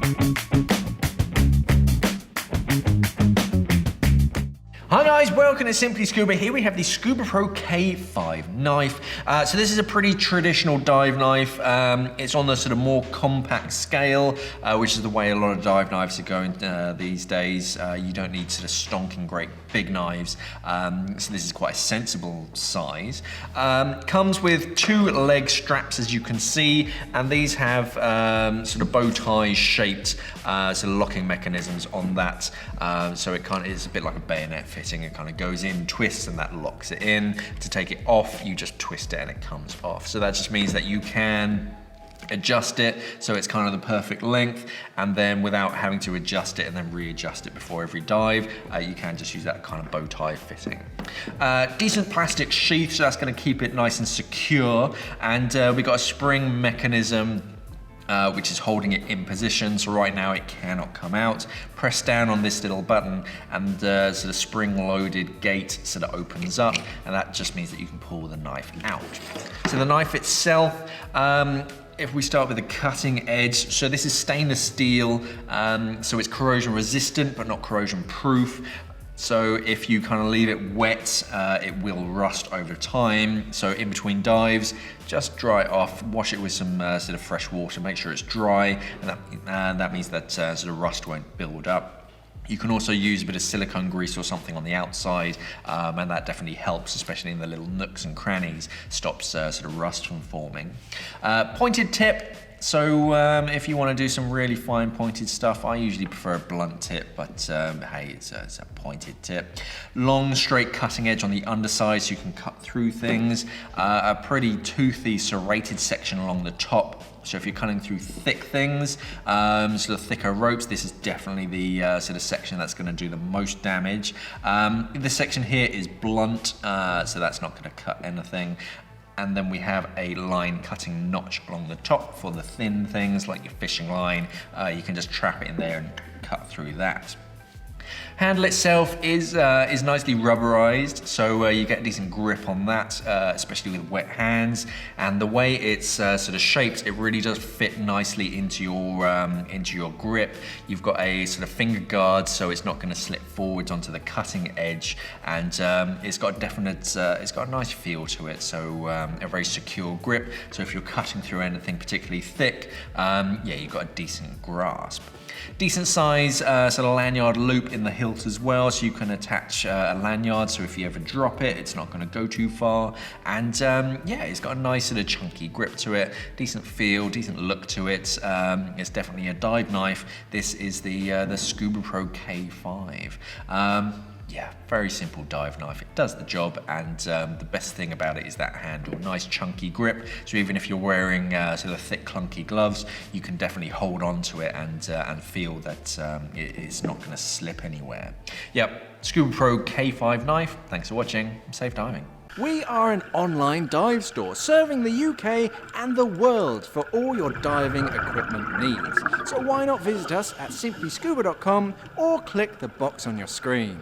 Hi guys, welcome to Simply Scuba. Here we have the Scubapro K5 knife. So this is a pretty traditional dive knife. It's on the sort of more compact scale, which is the way a lot of dive knives are going these days. You don't need sort of stonking great big knives. So this is quite a sensible size. Comes with 2 leg straps, as you can see, and these have sort of bow tie shaped sort of locking mechanisms on that. So it kind of is a bit like a bayonet fitting. It kind of goes in, twists, and that locks it in. To take it off, you just twist it and it comes off. So that just means that you can adjust it so it's kind of the perfect length, and then without having to adjust it and then readjust it before every dive, you can just use that kind of bow tie fitting. Decent plastic sheath, so that's going to keep it nice and secure, and we've got a spring mechanism which is holding it in position, so right now it cannot come out. Press down on this little button and sort of spring-loaded gate sort of opens up, and that just means that you can pull the knife out. So the knife itself, if we start with the cutting edge, so this is stainless steel, so it's corrosion resistant but not corrosion proof. So if you kind of leave it wet, it will rust over time. So in between dives, just dry it off, wash it with some sort of fresh water, make sure it's dry, and that means that sort of rust won't build up. You can also use a bit of silicone grease or something on the outside, and that definitely helps, especially in the little nooks and crannies, stops sort of rust from forming. Pointed tip. So if you want to do some really fine pointed stuff, I usually prefer a blunt tip, but hey, it's a pointed tip. Long straight cutting edge on the underside so you can cut through things. A pretty toothy serrated section along the top. So if you're cutting through thick things, sort of thicker ropes, this is definitely the sort of section that's going to do the most damage. This section here is blunt, so that's not going to cut anything. And then we have a line cutting notch along the top for the thin things like your fishing line. You can just trap it in there and cut through that. Handle itself is nicely rubberized, so you get a decent grip on that, especially with wet hands. And the way it's sort of shaped, it really does fit nicely into your grip. You've got a sort of finger guard, so it's not going to slip forwards onto the cutting edge, and it's got a definite, it's got a nice feel to it. So a very secure grip. So if you're cutting through anything particularly thick, yeah, you've got a decent grasp. Decent size sort of lanyard loop in the hilt as well, so you can attach a lanyard, so if you ever drop it, it's not going to go too far. And yeah, it's got a nice sort of chunky grip to it, decent feel, decent look to it. It's definitely a dive knife. This is the Scubapro K5. Yeah, very simple dive knife. It does the job, and the best thing about it is that handle. Nice chunky grip, so even if you're wearing sort of thick clunky gloves, you can definitely hold on to it and feel that it's not going to slip anywhere. Yep, Scubapro K5 knife. Thanks for watching. Safe diving. We are an online dive store serving the UK and the world for all your diving equipment needs. So why not visit us at simplyscuba.com or click the box on your screen.